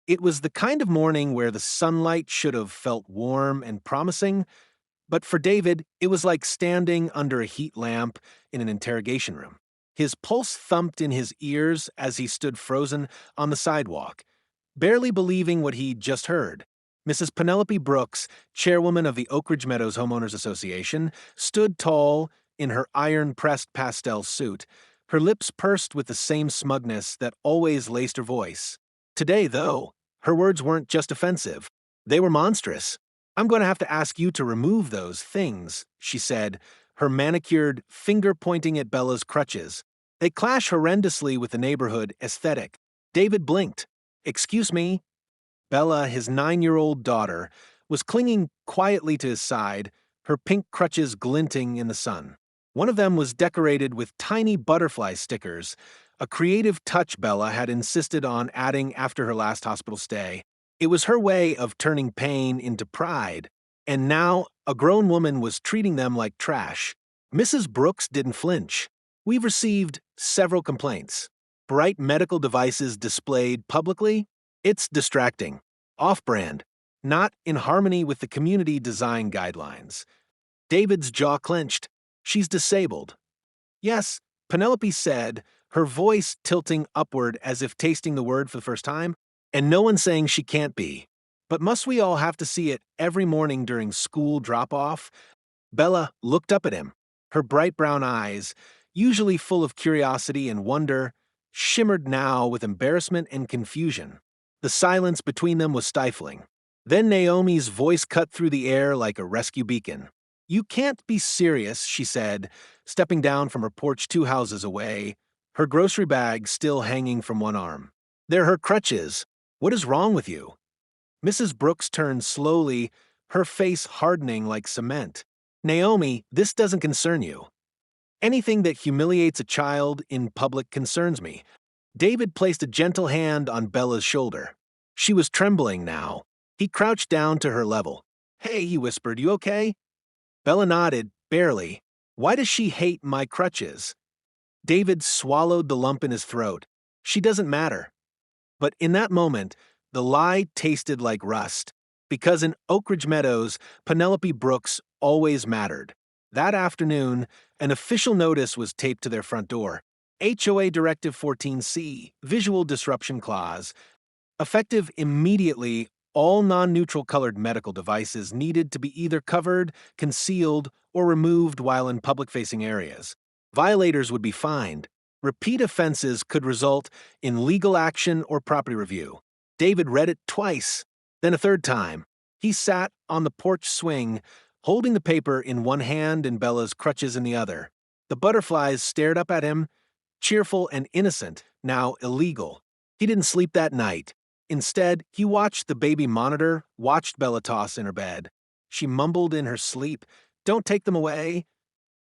It was the kind of morning where the sunlight should have felt warm and promising, but for David, it was like standing under a heat lamp in an interrogation room. His pulse thumped in his ears as he stood frozen on the sidewalk, barely believing what he'd just heard. Mrs. Penelope Brooks, chairwoman of the Oak Ridge Meadows Homeowners Association, stood tall in her iron-pressed pastel suit, her lips pursed with the same smugness that always laced her voice. Today, though, her words weren't just offensive. They were monstrous. "I'm going to have to ask you to remove those things," she said, her manicured finger pointing at Bella's crutches. "They clash horrendously with the neighborhood aesthetic." David blinked. "Excuse me?" Bella, his 9-year-old daughter, was clinging quietly to his side, her pink crutches glinting in the sun. One of them was decorated with tiny butterfly stickers, a creative touch Bella had insisted on adding after her last hospital stay. It was her way of turning pain into pride, and now a grown woman was treating them like trash. Mrs. Brooks didn't flinch. "We've received several complaints. Bright medical devices displayed publicly? It's distracting. Off-brand. Not in harmony with the community design guidelines." David's jaw clenched. "She's disabled." "Yes," Penelope said, her voice tilting upward as if tasting the word for the first time. "And no one's saying she can't be. But must we all have to see it every morning during school drop-off?" Bella looked up at him. Her bright brown eyes, usually full of curiosity and wonder, shimmered now with embarrassment and confusion. The silence between them was stifling. Then Naomi's voice cut through the air like a rescue beacon. "You can't be serious," she said, stepping down from her porch 2 houses away, her grocery bag still hanging from one arm. "They're her crutches. What is wrong with you?" Mrs. Brooks turned slowly, her face hardening like cement. "Naomi, this doesn't concern you. Anything that humiliates a child in public concerns me." David placed a gentle hand on Bella's shoulder. She was trembling now. He crouched down to her level. "Hey," he whispered, "you okay?" Bella nodded, barely. "Why does she hate my crutches?" David swallowed the lump in his throat. "She doesn't matter." But in that moment, the lie tasted like rust, because in Oak Ridge Meadows, Penelope Brooks always mattered. That afternoon, an official notice was taped to their front door. HOA Directive 14C, Visual Disruption Clause. Effective immediately, all non-neutral colored medical devices needed to be either covered, concealed, or removed while in public-facing areas. Violators would be fined. Repeat offenses could result in legal action or property review. David read it twice, then a third time. He sat on the porch swing, holding the paper in one hand and Bella's crutches in the other. The butterflies stared up at him, cheerful and innocent, now illegal. He didn't sleep that night. Instead, he watched the baby monitor, watched Bella toss in her bed. She mumbled in her sleep, "Don't take them away."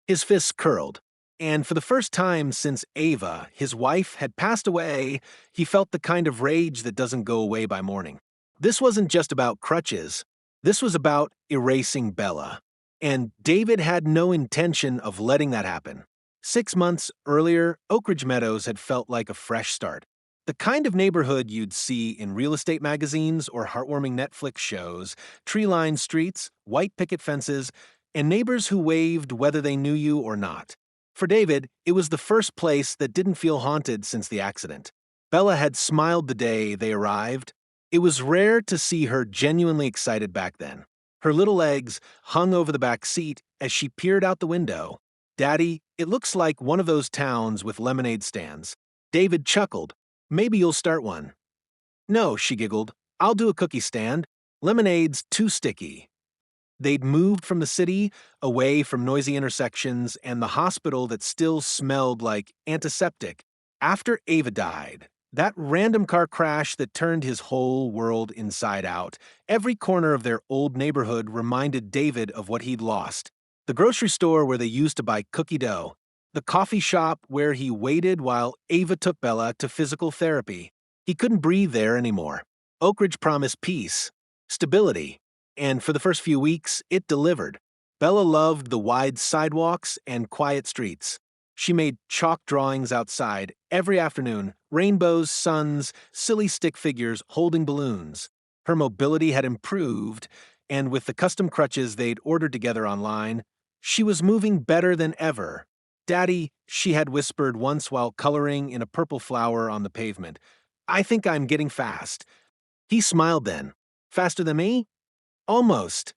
His fists curled, and for the first time since Ava, his wife, had passed away, he felt the kind of rage that doesn't go away by morning. This wasn't just about crutches. This was about erasing Bella. And David had no intention of letting that happen. 6 months earlier, Oak Ridge Meadows had felt like a fresh start. The kind of neighborhood you'd see in real estate magazines or heartwarming Netflix shows, tree-lined streets, white picket fences, and neighbors who waved whether they knew you or not. For David, it was the first place that didn't feel haunted since the accident. Bella had smiled the day they arrived. It was rare to see her genuinely excited back then. Her little legs hung over the back seat as she peered out the window. "Daddy, it looks like one of those towns with lemonade stands." David chuckled. "Maybe you'll start one." "No," she giggled. "I'll do a cookie stand. Lemonade's too sticky." They'd moved from the city, away from noisy intersections and the hospital that still smelled like antiseptic. After Ava died, that random car crash that turned his whole world inside out, every corner of their old neighborhood reminded David of what he'd lost. The grocery store where they used to buy cookie dough. The coffee shop where he waited while Ava took Bella to physical therapy. He couldn't breathe there anymore. Oak Ridge promised peace, stability, and for the first few weeks, it delivered. Bella loved the wide sidewalks and quiet streets. She made chalk drawings outside every afternoon, Rainbows, suns, silly stick figures holding balloons. Her mobility had improved, and with the custom crutches they'd ordered together online, she was moving better than ever. "Daddy," she had whispered once while coloring in a purple flower on the pavement, "I think I'm getting fast." He smiled then. "Faster than me?" "Almost."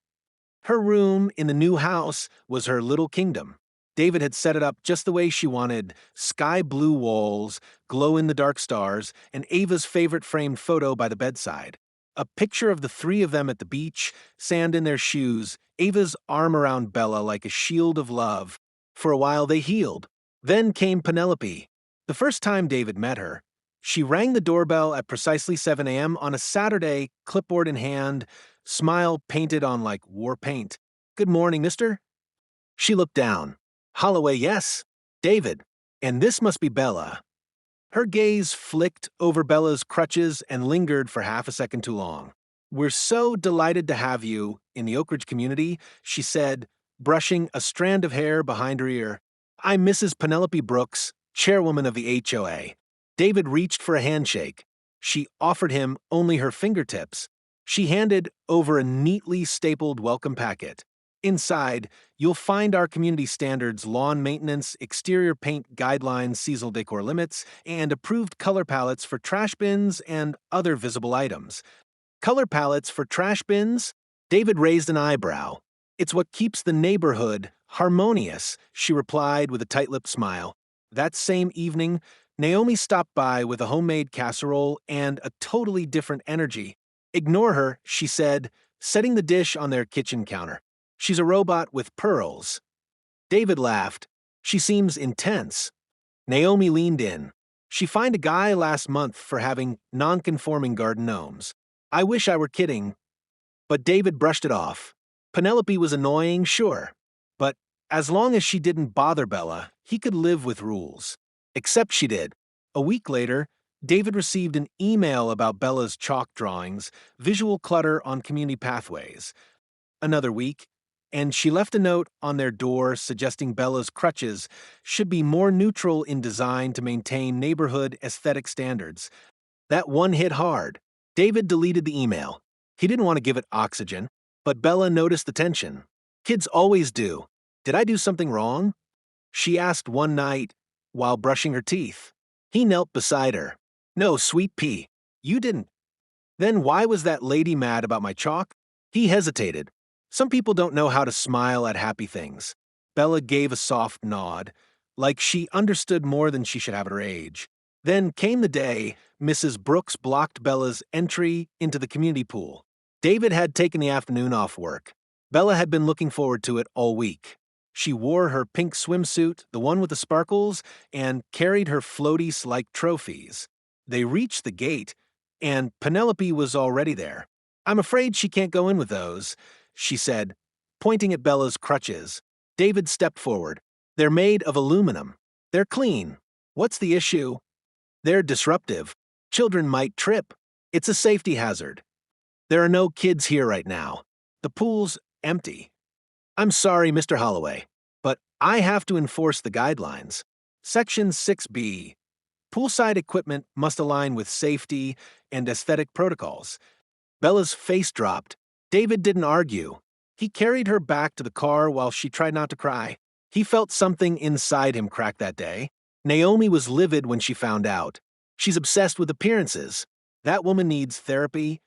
Her room in the new house was her little kingdom. David had set it up just the way she wanted: sky blue walls, glow-in-the-dark stars, and Ava's favorite framed photo by the bedside. A picture of the three of them at the beach, sand in their shoes, Ava's arm around Bella like a shield of love. For a while they healed. Then came Penelope. The first time David met her, she rang the doorbell at precisely 7 a.m. on a Saturday, clipboard in hand, smile painted on like war paint. "Good morning, mister." She looked down. "Holloway, yes. David. And this must be Bella." Her gaze flicked over Bella's crutches and lingered for half a second too long. "We're so delighted to have you in the Oak Ridge community," she said, brushing a strand of hair behind her ear. "I'm Mrs. Penelope Brooks, chairwoman of the HOA." David reached for a handshake. She offered him only her fingertips. She handed over a neatly stapled welcome packet. "Inside, you'll find our community standards, lawn maintenance, exterior paint guidelines, seasonal decor limits, and approved color palettes for trash bins and other visible items." "Color palettes for trash bins?" David raised an eyebrow. "It's what keeps the neighborhood harmonious," she replied with a tight-lipped smile. That same evening, Naomi stopped by with a homemade casserole and a totally different energy. "Ignore her," she said, setting the dish on their kitchen counter. "She's a robot with pearls." David laughed. "She seems intense." Naomi leaned in. "She fined a guy last month for having non-conforming garden gnomes. I wish I were kidding." But David brushed it off. Penelope was annoying, sure. But as long as she didn't bother Bella, he could live with rules. Except she did. A week later, David received an email about Bella's chalk drawings, visual clutter on community pathways. Another week, and she left a note on their door suggesting Bella's crutches should be more neutral in design to maintain neighborhood aesthetic standards. That one hit hard. David deleted the email. He didn't want to give it oxygen, but Bella noticed the tension. Kids always do. "Did I do something wrong?" she asked one night while brushing her teeth. He knelt beside her. "No, sweet pea. You didn't." "Then why was that lady mad about my chalk?" He hesitated. Some people don't know how to smile at happy things. Bella gave a soft nod, like she understood more than she should have at her age. Then came the day Mrs. Brooks blocked Bella's entry into the community pool. David had taken the afternoon off work. Bella had been looking forward to it all week. She wore her pink swimsuit, the one with the sparkles, and carried her floaties like trophies. They reached the gate, and Penelope was already there. "I'm afraid she can't go in with those," she said, pointing at Bella's crutches. David stepped forward. "They're made of aluminum. They're clean. What's the issue?" "They're disruptive. Children might trip. It's a safety hazard. There are no kids here right now. The pool's empty." "I'm sorry, Mr. Holloway, but I have to enforce the guidelines. Section 6B. Poolside equipment must align with safety and aesthetic protocols." Bella's face dropped. David didn't argue. He carried her back to the car while she tried not to cry. He felt something inside him crack that day. Naomi was livid when she found out. "She's obsessed with appearances. That woman needs therapy."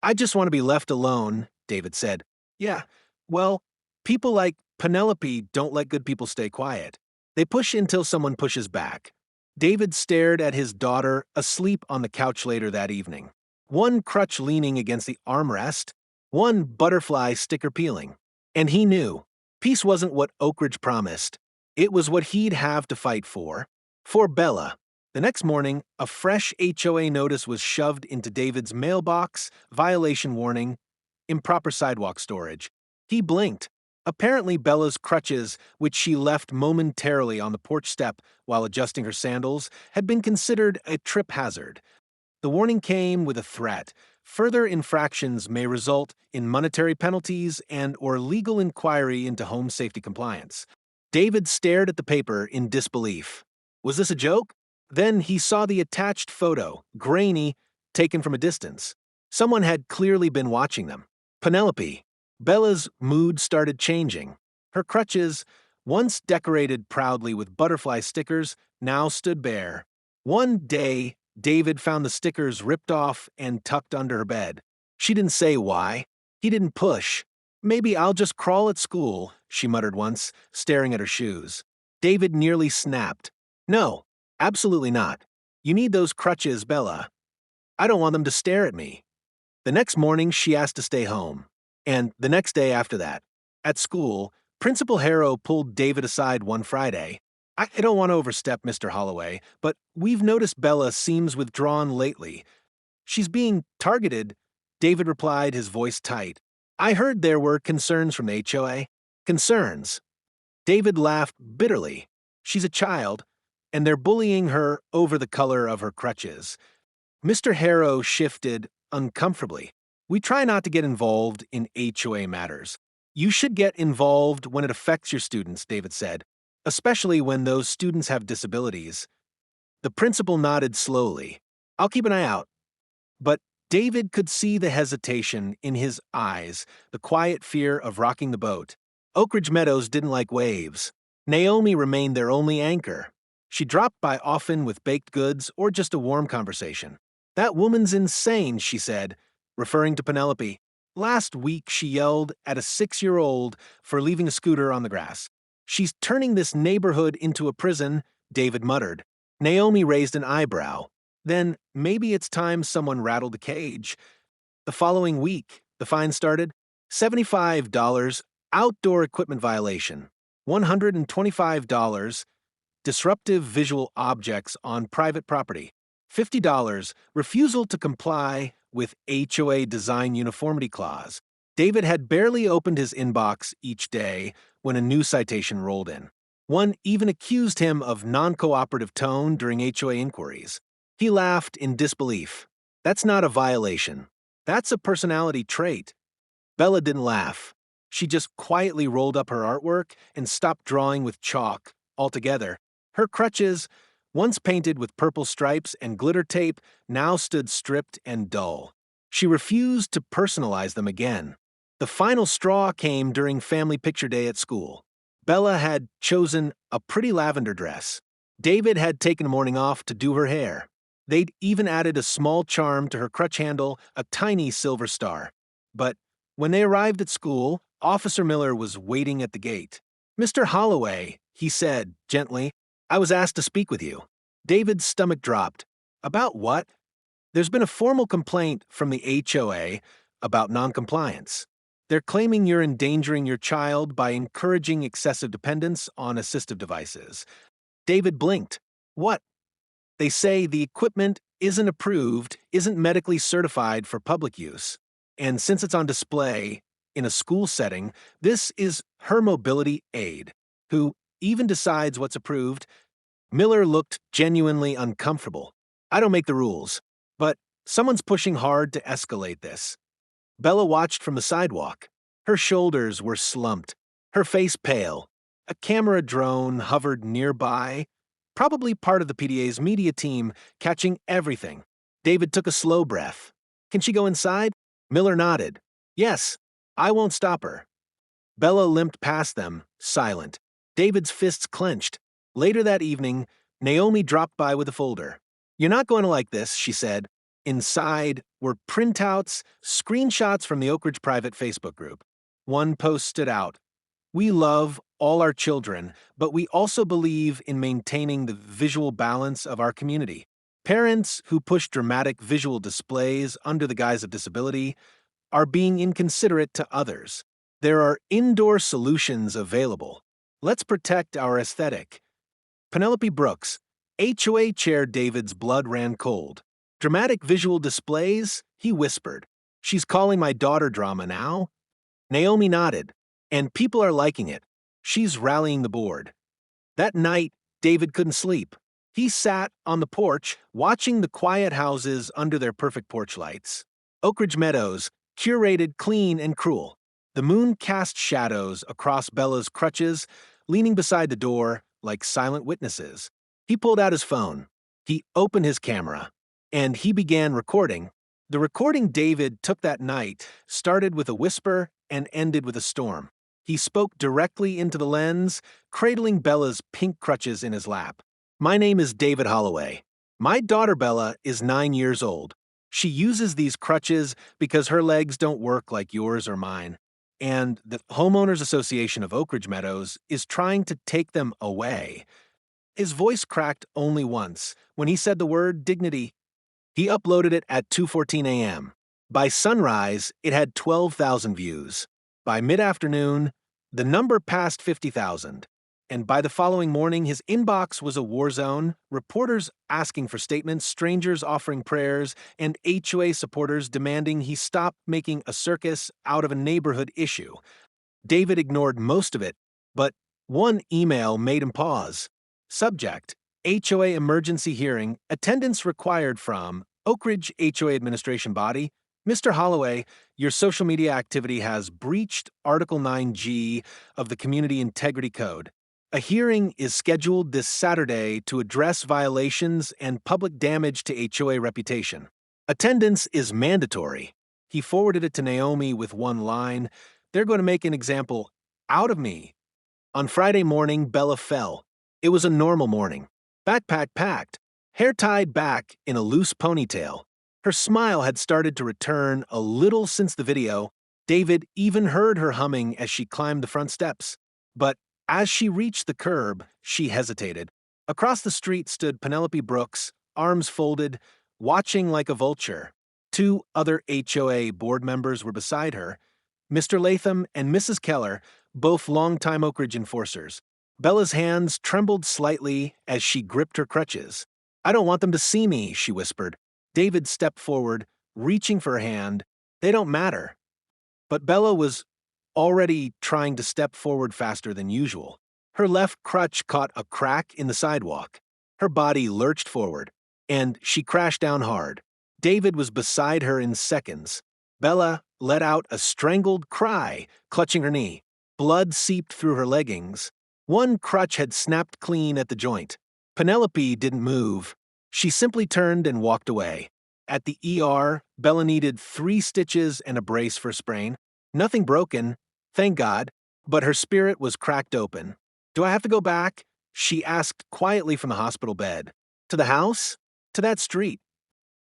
"I just want to be left alone," David said. "Yeah, well, people like Penelope don't let good people stay quiet. They push until someone pushes back." David stared at his daughter asleep on the couch later that evening. One crutch leaning against the armrest, one butterfly sticker peeling. And he knew. Peace wasn't what Oak Ridge promised. It was what he'd have to fight for. For Bella. The next morning, a fresh HOA notice was shoved into David's mailbox: violation warning, improper sidewalk storage. He blinked. Apparently Bella's crutches, which she left momentarily on the porch step while adjusting her sandals, had been considered a trip hazard. The warning came with a threat. Further infractions may result in monetary penalties and/or legal inquiry into home safety compliance. David stared at the paper in disbelief. Was this a joke? Then he saw the attached photo, grainy, taken from a distance. Someone had clearly been watching them. Penelope. Bella's mood started changing. Her crutches, once decorated proudly with butterfly stickers, now stood bare. One day, David found the stickers ripped off and tucked under her bed. She didn't say why. He didn't push. "Maybe I'll just crawl at school," she muttered once, staring at her shoes. David nearly snapped. "No, absolutely not. You need those crutches, Bella. I don't want them to stare at me." The next morning, she asked to stay home. And the next day after that. At school, Principal Harrow pulled David aside one Friday. "I don't want to overstep, Mr. Holloway, but we've noticed Bella seems withdrawn lately. She's being targeted," David replied, his voice tight. "I heard there were concerns from the HOA." "Concerns?" David laughed bitterly. "She's a child, and they're bullying her over the color of her crutches." Mr. Harrow shifted uncomfortably. "We try not to get involved in HOA matters. You should get involved when it affects your students," David said, "especially when those students have disabilities." The principal nodded slowly. "I'll keep an eye out." But David could see the hesitation in his eyes, the quiet fear of rocking the boat. Oak Ridge Meadows didn't like waves. Naomi remained their only anchor. She dropped by often with baked goods or just a warm conversation. "That woman's insane," she said, referring to Penelope. "Last week she yelled at a 6-year-old for leaving a scooter on the grass. She's turning this neighborhood into a prison," David muttered. Naomi raised an eyebrow. "Then maybe it's time someone rattled the cage." The following week, the fine started. $75, outdoor equipment violation. $125, disruptive visual objects on private property. $50, refusal to comply with HOA design uniformity clause. David had barely opened his inbox each day when a new citation rolled in. One even accused him of non-cooperative tone during HOA inquiries. He laughed in disbelief. "That's not a violation. That's a personality trait." Bella didn't laugh. She just quietly rolled up her artwork and stopped drawing with chalk altogether. Her crutches, once painted with purple stripes and glitter tape, now stood stripped and dull. She refused to personalize them again. The final straw came during family picture day at school. Bella had chosen a pretty lavender dress. David had taken a morning off to do her hair. They'd even added a small charm to her crutch handle, a tiny silver star. But when they arrived at school, Officer Miller was waiting at the gate. "Mr. Holloway," he said gently, "I was asked to speak with you." David's stomach dropped. "About what?" "There's been a formal complaint from the HOA about noncompliance. They're claiming you're endangering your child by encouraging excessive dependence on assistive devices." David blinked. "What?" "They say the equipment isn't approved, isn't medically certified for public use. And since it's on display in a school setting, this is her mobility aide, who even decides what's approved." Miller looked genuinely uncomfortable. "I don't make the rules, but someone's pushing hard to escalate this." Bella watched from the sidewalk. Her shoulders were slumped, her face pale. A camera drone hovered nearby, probably part of the PDA's media team, catching everything. David took a slow breath. "Can she go inside?" Miller nodded. "Yes, I won't stop her." Bella limped past them, silent. David's fists clenched. Later that evening, Naomi dropped by with a folder. "You're not going to like this," she said. Inside were printouts, screenshots from the Oak Ridge private Facebook group. One post stood out. "We love all our children, but we also believe in maintaining the visual balance of our community. Parents who push dramatic visual displays under the guise of disability are being inconsiderate to others. There are indoor solutions available. Let's protect our aesthetic." Penelope Brooks, HOA chair. David's blood ran cold. "Dramatic visual displays?" he whispered. "She's calling my daughter drama now?" Naomi nodded. "And people are liking it. She's rallying the board." That night, David couldn't sleep. He sat on the porch, watching the quiet houses under their perfect porch lights. Oak Ridge Meadows, curated clean and cruel. The moon cast shadows across Bella's crutches, leaning beside the door like silent witnesses. He pulled out his phone. He opened his camera, and he began recording. The recording David took that night started with a whisper and ended with a storm. He spoke directly into the lens, cradling Bella's pink crutches in his lap. "My name is David Holloway. My daughter Bella is 9 years old. She uses these crutches because her legs don't work like yours or mine. And the Homeowners Association of Oak Ridge Meadows is trying to take them away." His voice cracked only once, when he said the word dignity. He uploaded it at 2:14 a.m. By sunrise, it had 12,000 views. By mid-afternoon, the number passed 50,000. And by the following morning, his inbox was a war zone, reporters asking for statements, strangers offering prayers, and HOA supporters demanding he stop making a circus out of a neighborhood issue. David ignored most of it, but one email made him pause. Subject: HOA emergency hearing, attendance required from Oak Ridge HOA administration body. Mr. Holloway, your social media activity has breached Article 9G of the Community Integrity Code. A hearing is scheduled this Saturday to address violations and public damage to HOA reputation. Attendance is mandatory. He forwarded it to Naomi with one line: "They're going to make an example out of me." On Friday morning, Bella fell. It was a normal morning. Backpack packed, hair tied back in a loose ponytail. Her smile had started to return a little since the video. David even heard her humming as she climbed the front steps. But as she reached the curb, she hesitated. Across the street stood Penelope Brooks, arms folded, watching like a vulture. Two other HOA board members were beside her, Mr. Latham and Mrs. Keller, both longtime Oak Ridge enforcers. Bella's hands trembled slightly as she gripped her crutches. "I don't want them to see me," she whispered. David stepped forward, reaching for her hand. "They don't matter." But Bella was already trying to step forward faster than usual. Her left crutch caught a crack in the sidewalk. Her body lurched forward, and she crashed down hard. David was beside her in seconds. Bella let out a strangled cry, clutching her knee. Blood seeped through her leggings. One crutch had snapped clean at the joint. Penelope didn't move. She simply turned and walked away. At the ER, Bella needed 3 stitches and a brace for a sprain. Nothing broken, thank God, but her spirit was cracked open. "Do I have to go back?" she asked quietly from the hospital bed. "To the house? To that street?"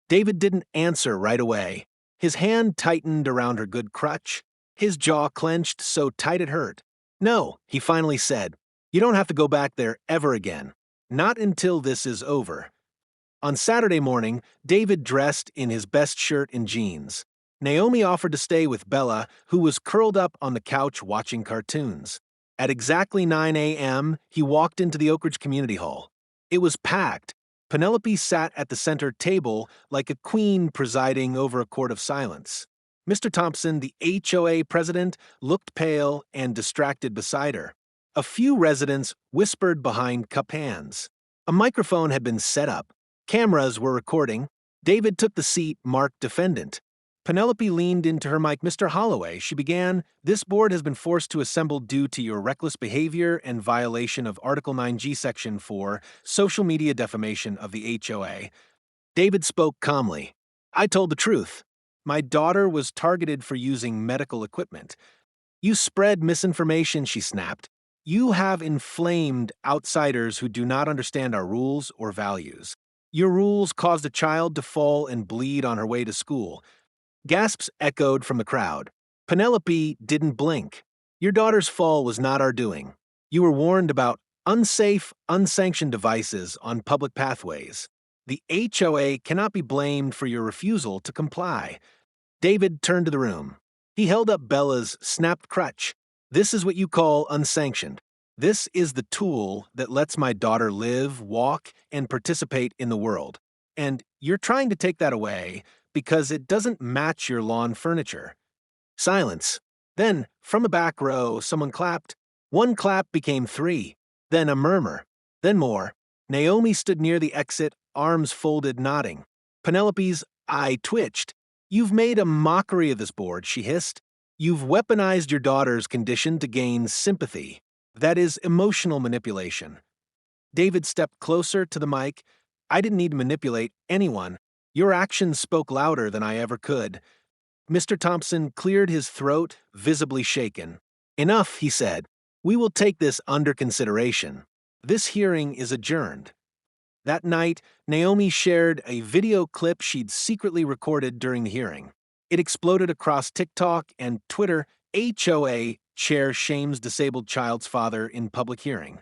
David didn't answer right away. His hand tightened around her good crutch. His jaw clenched so tight it hurt. "No," he finally said. "You don't have to go back there ever again. Not until this is over." On Saturday morning, David dressed in his best shirt and jeans. Naomi offered to stay with Bella, who was curled up on the couch watching cartoons. At exactly 9 a.m., he walked into the Oak Ridge Community Hall. It was packed. Penelope sat at the center table like a queen presiding over a court of silence. Mr. Thompson, the HOA president, looked pale and distracted beside her. A few residents whispered behind cupped hands. A microphone had been set up. Cameras were recording. David took the seat marked defendant. Penelope leaned into her mic. "Mr. Holloway," she began, "this board has been forced to assemble due to your reckless behavior and violation of Article 9G Section 4, social media defamation of the HOA. David spoke calmly. "I told the truth. My daughter was targeted for using medical equipment." "You spread misinformation," she snapped. "You have inflamed outsiders who do not understand our rules or values. Your rules caused a child to fall and bleed on her way to school." Gasps echoed from the crowd. Penelope didn't blink. "Your daughter's fall was not our doing. You were warned about unsafe, unsanctioned devices on public pathways. The HOA cannot be blamed for your refusal to comply." David turned to the room. He held up Bella's snapped crutch. "This is what you call unsanctioned. This is the tool that lets my daughter live, walk, and participate in the world. And you're trying to take that away because it doesn't match your lawn furniture." Silence. Then, from the back row, someone clapped. One clap became 3. Then a murmur. Then more. Naomi stood near the exit, arms folded, nodding. Penelope's eye twitched. "You've made a mockery of this board," she hissed. "You've weaponized your daughter's condition to gain sympathy. That is emotional manipulation." David stepped closer to the mic. I didn't need to manipulate anyone. Your actions spoke louder than I ever could." Mr. Thompson cleared his throat, visibly shaken. "Enough," he said. "We will take this under consideration. This hearing is adjourned." That night, Naomi shared a video clip she'd secretly recorded during the hearing. It exploded across TikTok and Twitter. HOA chair shames disabled child's father in public hearing.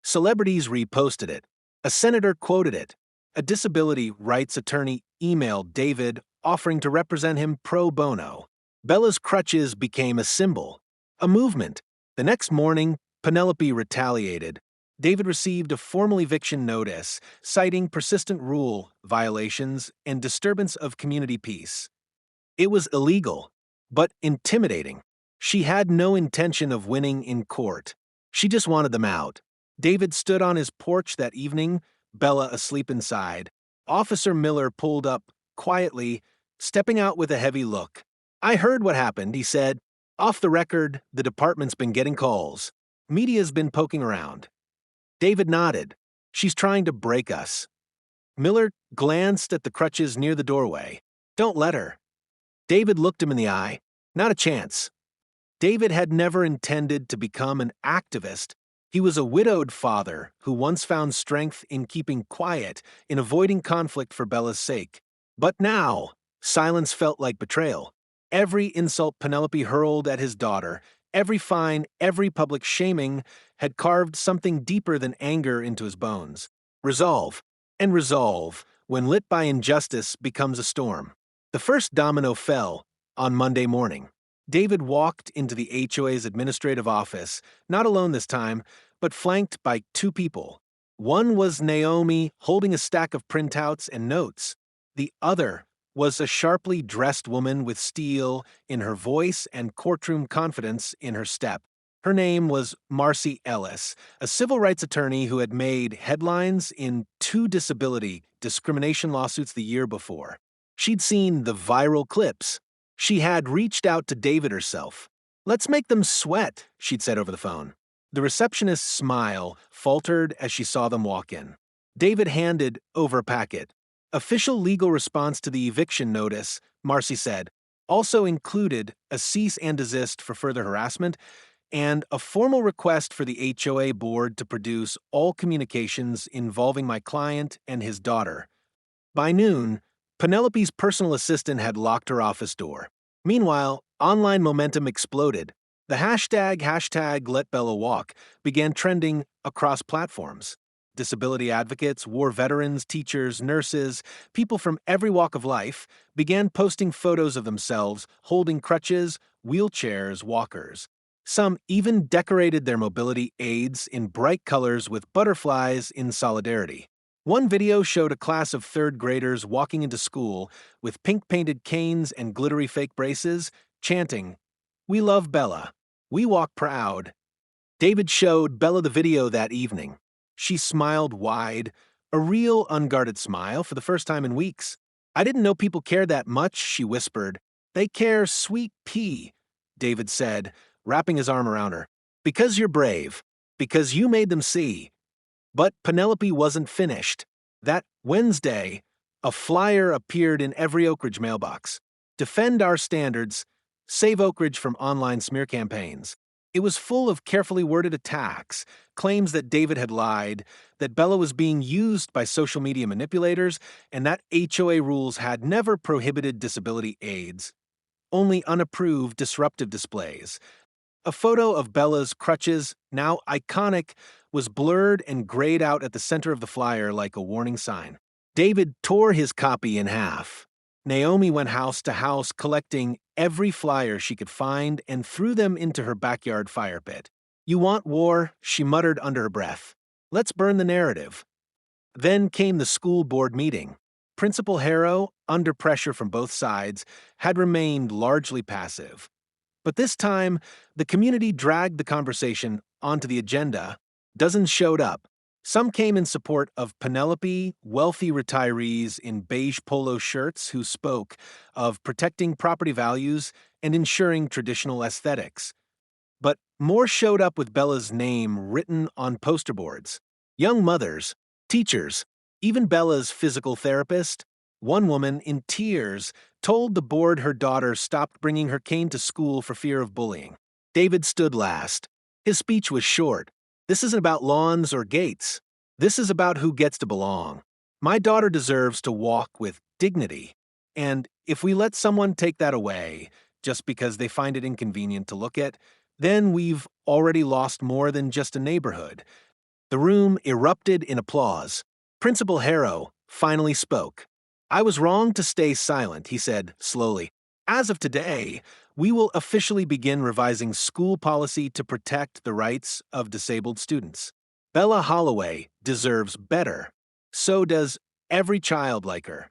Celebrities reposted it. A senator quoted it. A disability rights attorney emailed David offering to represent him pro bono. Bella's crutches became a symbol, a movement. The next morning, Penelope retaliated. David received a formal eviction notice citing persistent rule violations and disturbance of community peace. It was illegal, but intimidating. She had no intention of winning in court. She just wanted them out. David stood on his porch that evening, Bella asleep inside. Officer Miller pulled up quietly, stepping out with a heavy look. "I heard what happened," he said. "Off the record, the department's been getting calls. Media's been poking around." David nodded. "She's trying to break us." Miller glanced at the crutches near the doorway. "Don't let her." David looked him in the eye. "Not a chance." David had never intended to become an activist. He was a widowed father who once found strength in keeping quiet, in avoiding conflict for Bella's sake. But now, silence felt like betrayal. Every insult Penelope hurled at his daughter, every fine, every public shaming had carved something deeper than anger into his bones. Resolve. And resolve, when lit by injustice, becomes a storm. The first domino fell on Monday morning. David walked into the HOA's administrative office, not alone this time, but flanked by two people. One was Naomi holding a stack of printouts and notes. The other was a sharply dressed woman with steel in her voice and courtroom confidence in her step. Her name was Marcy Ellis, a civil rights attorney who had made headlines in 2 disability discrimination lawsuits the year before. She'd seen the viral clips. She had reached out to David herself. "Let's make them sweat," she'd said over the phone. The receptionist's smile faltered as she saw them walk in. David handed over a packet. "Official legal response to the eviction notice," Marcy said, "also included a cease and desist for further harassment and a formal request for the HOA board to produce all communications involving my client and his daughter." By noon, Penelope's personal assistant had locked her office door. Meanwhile, online momentum exploded. The hashtag #LetBellaWalk began trending across platforms. Disability advocates, war veterans, teachers, nurses, people from every walk of life began posting photos of themselves holding crutches, wheelchairs, walkers. Some even decorated their mobility aids in bright colors with butterflies in solidarity. One video showed a class of 3rd graders walking into school with pink-painted canes and glittery fake braces, chanting, "We love Bella. We walk proud." David showed Bella the video that evening. She smiled wide, a real unguarded smile for the first time in weeks. "I didn't know people cared that much," she whispered. "They care sweet pea," David said, wrapping his arm around her. "Because you're brave. Because you made them see." But Penelope wasn't finished. That Wednesday, a flyer appeared in every Oak Ridge mailbox. "Defend our standards. Save Oak Ridge from online smear campaigns." It was full of carefully worded attacks, claims that David had lied, that Bella was being used by social media manipulators, and that HOA rules had never prohibited disability aids, only unapproved disruptive displays. A photo of Bella's crutches, now iconic, was blurred and grayed out at the center of the flyer like a warning sign. David tore his copy in half. Naomi went house to house collecting every flyer she could find and threw them into her backyard fire pit. "You want war?" she muttered under her breath. "Let's burn the narrative." Then came the school board meeting. Principal Harrow, under pressure from both sides, had remained largely passive. But this time, the community dragged the conversation onto the agenda. Dozens showed up. Some came in support of Penelope, wealthy retirees in beige polo shirts who spoke of protecting property values and ensuring traditional aesthetics. But more showed up with Bella's name written on poster boards. Young mothers, teachers, Even Bella's physical therapist, one woman in tears, told the board her daughter stopped bringing her cane to school for fear of bullying. David stood last. His speech was short. This isn't about lawns or gates. This is about who gets to belong. My daughter deserves to walk with dignity. And if we let someone take that away, just because they find it inconvenient to look at, then we've already lost more than just a neighborhood. The room erupted in applause. Principal Harrow finally spoke. I was wrong to stay silent, he said slowly. As of today, we will officially begin revising school policy to protect the rights of disabled students. Bella Holloway deserves better. So does every child like her.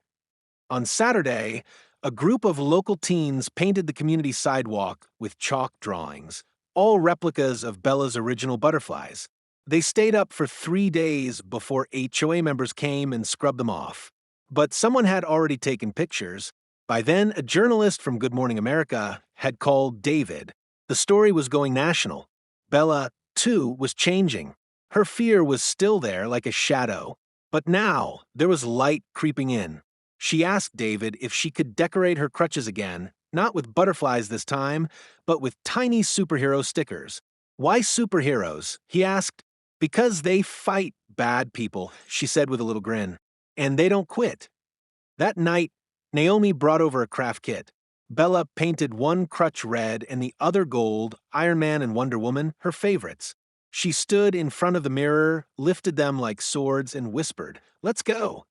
On Saturday, a group of local teens painted the community sidewalk with chalk drawings, all replicas of Bella's original butterflies. They stayed up for 3 days before HOA members came and scrubbed them off. But someone had already taken pictures. By then, a journalist from Good Morning America had called David. The story was going national. Bella, too, was changing. Her fear was still there like a shadow. But now, there was light creeping in. She asked David if she could decorate her crutches again, not with butterflies this time, but with tiny superhero stickers. Why superheroes? He asked. Because they fight bad people, she said with a little grin. And they don't quit. That night, Naomi brought over a craft kit. Bella painted one crutch red and the other gold, Iron Man and Wonder Woman, her favorites. She stood in front of the mirror, lifted them like swords, and whispered, "Let's go."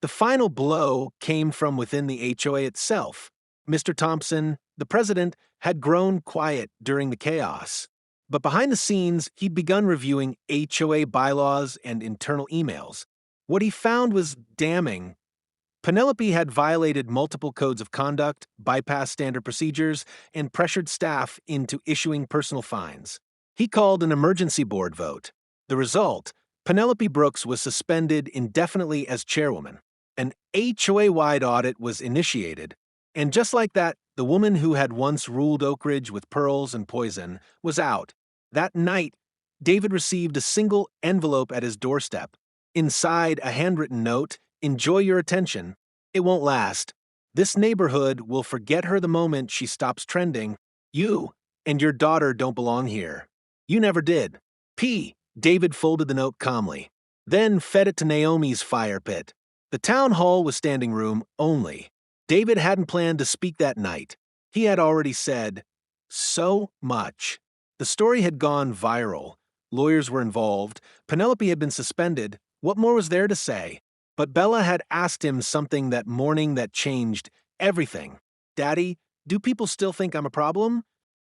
The final blow came from within the HOA itself. Mr. Thompson, the president, had grown quiet during the chaos. But behind the scenes, he'd begun reviewing HOA bylaws and internal emails. What he found was damning. Penelope had violated multiple codes of conduct, bypassed standard procedures, and pressured staff into issuing personal fines. He called an emergency board vote. The result, Penelope Brooks was suspended indefinitely as chairwoman. An HOA-wide audit was initiated, and just like that, the woman who had once ruled Oak Ridge with pearls and poison was out. That night, David received a single envelope at his doorstep. Inside, a handwritten note, "Enjoy your attention. It won't last. This neighborhood will forget her the moment she stops trending. You and your daughter don't belong here. You never did." P. David folded the note calmly, then fed it to Naomi's fire pit. The town hall was standing room only. David hadn't planned to speak that night. He had already said so much. The story had gone viral. Lawyers were involved. Penelope had been suspended. What more was there to say? But Bella had asked him something that morning that changed everything. "Daddy, do people still think I'm a problem?"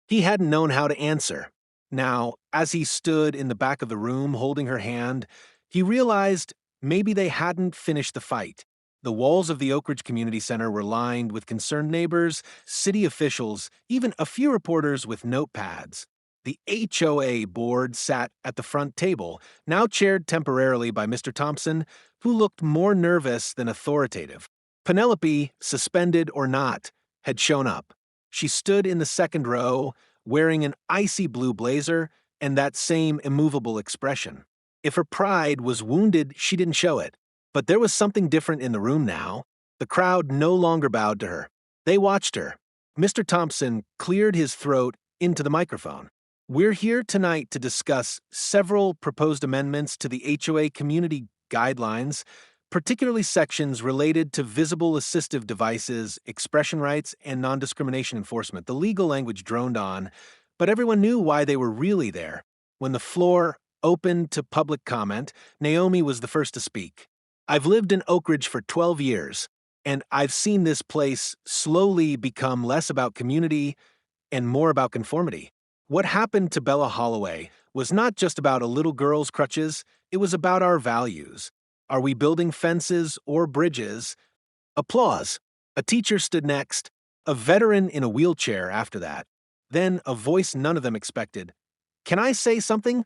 He hadn't known how to answer. Now, as he stood in the back of the room holding her hand, he realized maybe they hadn't finished the fight. The walls of the Oak Ridge Community Center were lined with concerned neighbors, city officials, even a few reporters with notepads. The HOA board sat at the front table, now chaired temporarily by Mr. Thompson, who looked more nervous than authoritative. Penelope, suspended or not, had shown up. She stood in the second row, wearing an icy blue blazer and that same immovable expression. If her pride was wounded, she didn't show it. But there was something different in the room now. The crowd no longer bowed to her. They watched her. Mr. Thompson cleared his throat into the microphone. "We're here tonight to discuss several proposed amendments to the HOA community guidelines, particularly sections related to visible assistive devices, expression rights, and non-discrimination enforcement." The legal language droned on, but everyone knew why they were really there. When the floor opened to public comment, Naomi was the first to speak. "I've lived in Oak Ridge for 12 years, and I've seen this place slowly become less about community and more about conformity. What happened to Bella Holloway was not just about a little girl's crutches, it was about our values. Are we building fences or bridges?" Applause. A teacher stood next, a veteran in a wheelchair after that. Then a voice none of them expected. "Can I say something?"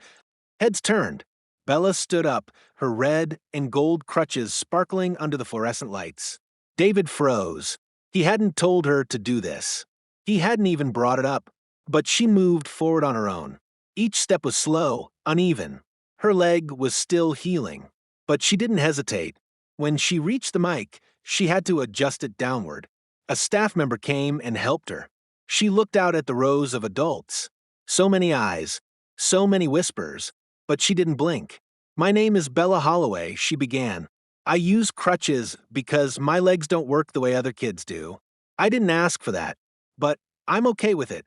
Heads turned. Bella stood up, her red and gold crutches sparkling under the fluorescent lights. David froze. He hadn't told her to do this. He hadn't even brought it up. But she moved forward on her own. Each step was slow, uneven. Her leg was still healing. But she didn't hesitate. When she reached the mic, she had to adjust it downward. A staff member came and helped her. She looked out at the rows of adults. So many eyes, so many whispers, but she didn't blink. "My name is Bella Holloway," she began. "I use crutches because my legs don't work the way other kids do. I didn't ask for that, but I'm okay with it.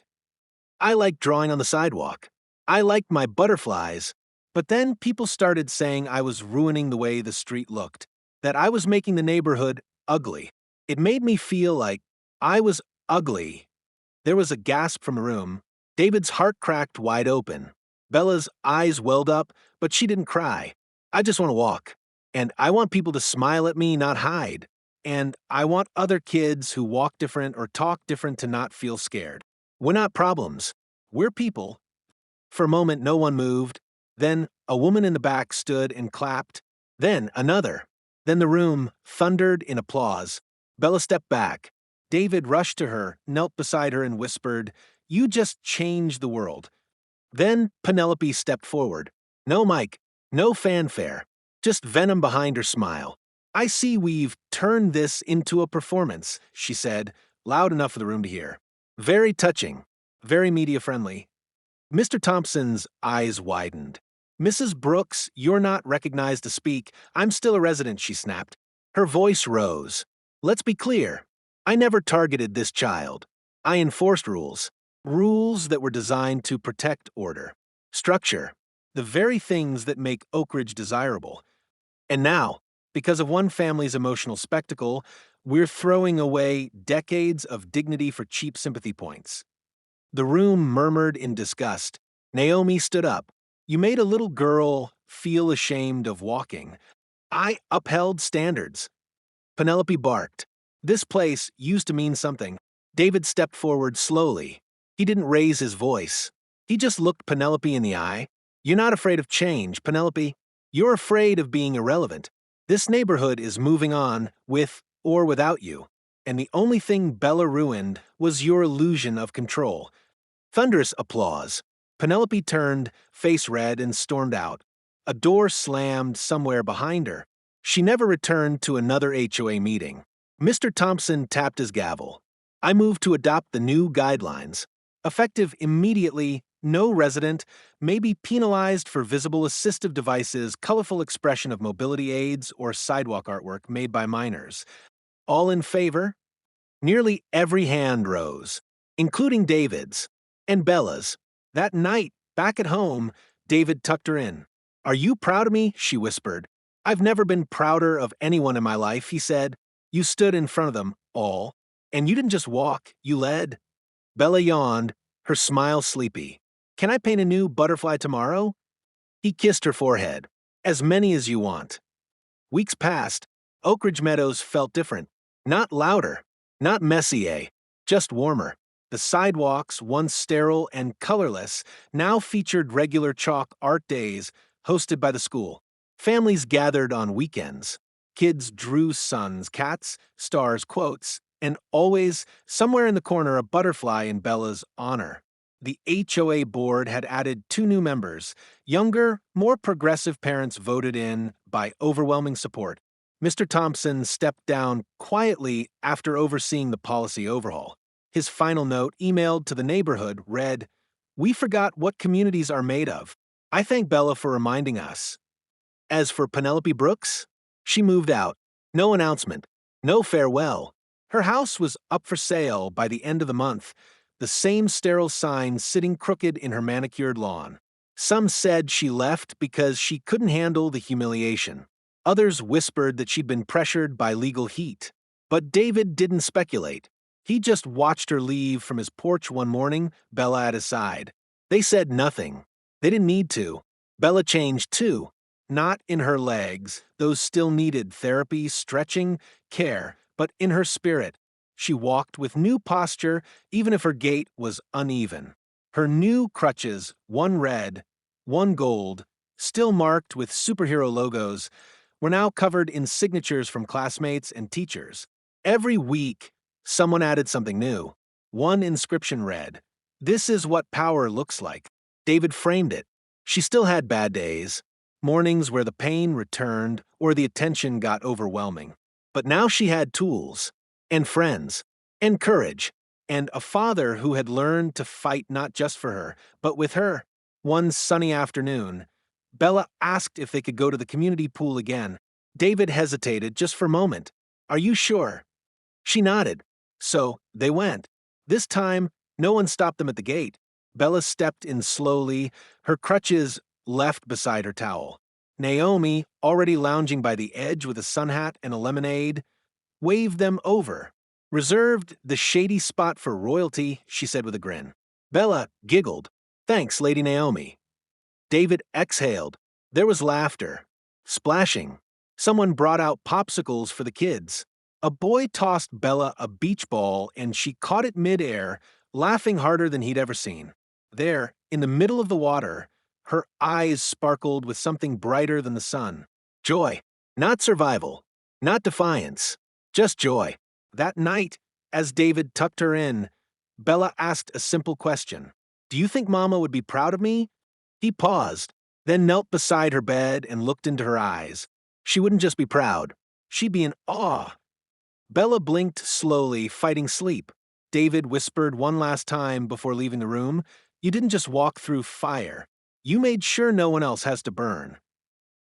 I like drawing on the sidewalk. I like my butterflies." But then people started saying I was ruining the way the street looked, that I was making the neighborhood ugly. It made me feel like I was ugly. There was a gasp from the room. David's heart cracked wide open. Bella's eyes welled up, but she didn't cry. "I just want to walk. And I want people to smile at me, not hide. And I want other kids who walk different or talk different to not feel scared. We're not problems. We're people." For a moment, no one moved. Then a woman in the back stood and clapped. Then another. Then the room thundered in applause. Bella stepped back. David rushed to her, knelt beside her, and whispered, "You just changed the world." Then Penelope stepped forward. No mic, no fanfare, just venom behind her smile. "I see we've turned this into a performance," she said, loud enough for the room to hear. "Very touching, very media-friendly." Mr. Thompson's eyes widened. "Mrs. Brooks, you're not recognized to speak. I'm still a resident," she snapped. Her voice rose. "Let's be clear. I never targeted this child. I enforced rules. Rules that were designed to protect order. Structure. The very things that make Oak Ridge desirable. And now, because of one family's emotional spectacle, we're throwing away decades of dignity for cheap sympathy points." The room murmured in disgust. Naomi stood up. "You made a little girl feel ashamed of walking. I upheld standards." Penelope barked. "This place used to mean something." David stepped forward slowly. He didn't raise his voice. He just looked Penelope in the eye. "You're not afraid of change, Penelope. You're afraid of being irrelevant. This neighborhood is moving on, with or without you. And the only thing Bella ruined was your illusion of control." Thunderous applause. Penelope turned, face red, and stormed out. A door slammed somewhere behind her. She never returned to another HOA meeting. Mr. Thompson tapped his gavel. "I move to adopt the new guidelines. Effective immediately, no resident may be penalized for visible assistive devices, colorful expression of mobility aids, or sidewalk artwork made by minors. All in favor?" Nearly every hand rose, including David's and Bella's. That night, back at home, David tucked her in. "Are you proud of me?" she whispered. "I've never been prouder of anyone in my life," he said. "You stood in front of them all, and you didn't just walk, you led." Bella yawned, her smile sleepy. "Can I paint a new butterfly tomorrow?" He kissed her forehead. "As many as you want." Weeks passed. Oak Ridge Meadows felt different. Not louder, not messier, just warmer. The sidewalks, once sterile and colorless, now featured regular chalk art days hosted by the school. Families gathered on weekends. Kids drew suns, cats, stars, quotes, and always, somewhere in the corner, a butterfly in Bella's honor. The HOA board had added 2 new members. Younger, more progressive parents voted in by overwhelming support. Mr. Thompson stepped down quietly after overseeing the policy overhaul. His final note, emailed to the neighborhood, read, "We forgot what communities are made of. I thank Bella for reminding us." As for Penelope Brooks, she moved out. No announcement, no farewell. Her house was up for sale by the end of the month, the same sterile sign sitting crooked in her manicured lawn. Some said she left because she couldn't handle the humiliation. Others whispered that she'd been pressured by legal heat. But David didn't speculate. He just watched her leave from his porch one morning, Bella at his side. They said nothing. They didn't need to. Bella changed too. Not in her legs, those still needed therapy, stretching, care, but in her spirit. She walked with new posture, even if her gait was uneven. Her new crutches, one red, one gold, still marked with superhero logos, were now covered in signatures from classmates and teachers. Every week, someone added something new. One inscription read, "This is what power looks like." David framed it. She still had bad days. mornings where the pain returned or the attention got overwhelming. But now she had tools, and friends, and courage, and a father who had learned to fight not just for her, but with her. One sunny afternoon, Bella asked if they could go to the community pool again. David hesitated just for a moment. Are you sure? She nodded. So they went. This time, no one stopped them at the gate. Bella stepped in slowly, her crutches left beside her towel. Naomi, already lounging by the edge with a sun hat and a lemonade, waved them over. Reserved the shady spot for royalty, she said with a grin. Bella giggled. Thanks, Lady Naomi. David exhaled. There was laughter. Splashing. Someone brought out popsicles for the kids. A boy tossed Bella a beach ball and she caught it midair, laughing harder than he'd ever seen. There, in the middle of the water, her eyes sparkled with something brighter than the sun. Joy. Not survival. Not defiance. Just joy. That night, as David tucked her in, Bella asked a simple question. Do you think Mama would be proud of me? He paused, then knelt beside her bed and looked into her eyes. She wouldn't just be proud. She'd be in awe. Bella blinked slowly, fighting sleep. David whispered one last time before leaving the room, You didn't just walk through fire. You made sure no one else has to burn.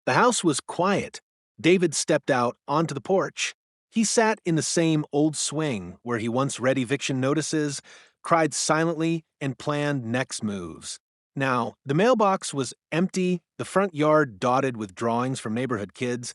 The house was quiet. David stepped out onto the porch. He sat in the same old swing where he once read eviction notices, cried silently, and planned next moves. Now, the mailbox was empty, the front yard dotted with drawings from neighborhood kids,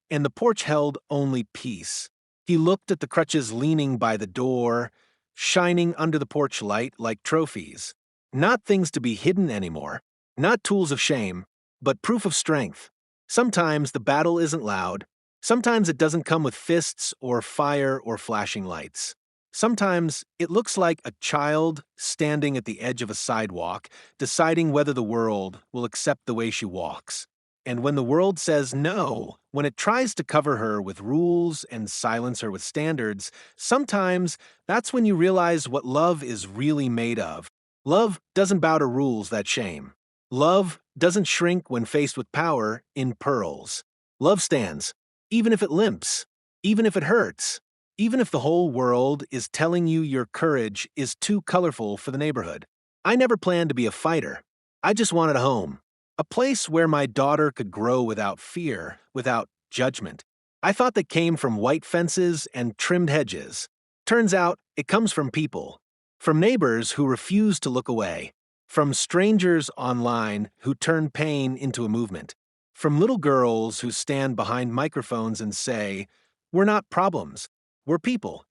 and the porch held only peace. He looked at the crutches leaning by the door, shining under the porch light like trophies. Not things to be hidden anymore, not tools of shame, but proof of strength. Sometimes the battle isn't loud. Sometimes it doesn't come with fists or fire or flashing lights. Sometimes it looks like a child standing at the edge of a sidewalk, deciding whether the world will accept the way she walks. And when the world says no, when it tries to cover her with rules and silence her with standards, sometimes that's when you realize what love is really made of. Love doesn't bow to rules that shame. Love doesn't shrink when faced with power in pearls. Love stands, even if it limps, even if it hurts, even if the whole world is telling you your courage is too colorful for the neighborhood. I never planned to be a fighter. I just wanted a home. A place where my daughter could grow without fear, without judgment. I thought that came from white fences and trimmed hedges. Turns out it comes from people. From neighbors who refuse to look away. From strangers online who turn pain into a movement. From little girls who stand behind microphones and say, We're not problems, we're people.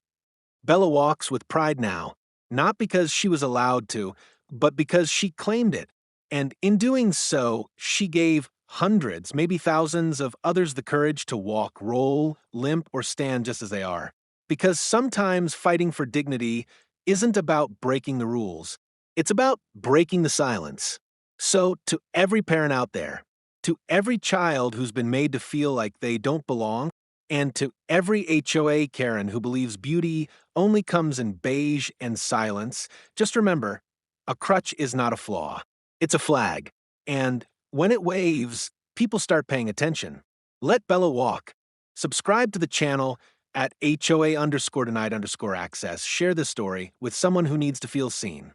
Bella walks with pride now, not because she was allowed to, but because she claimed it. And in doing so, she gave hundreds, maybe thousands of others the courage to walk, roll, limp, or stand just as they are. Because sometimes fighting for dignity isn't about breaking the rules. It's about breaking the silence. So, to every parent out there, to every child who's been made to feel like they don't belong, and to every HOA Karen who believes beauty only comes in beige and silence, just remember, a crutch is not a flaw. It's a flag. And when it waves, people start paying attention. Let Bella walk. Subscribe to the channel at HOA_denied_access. Share this story with someone who needs to feel seen.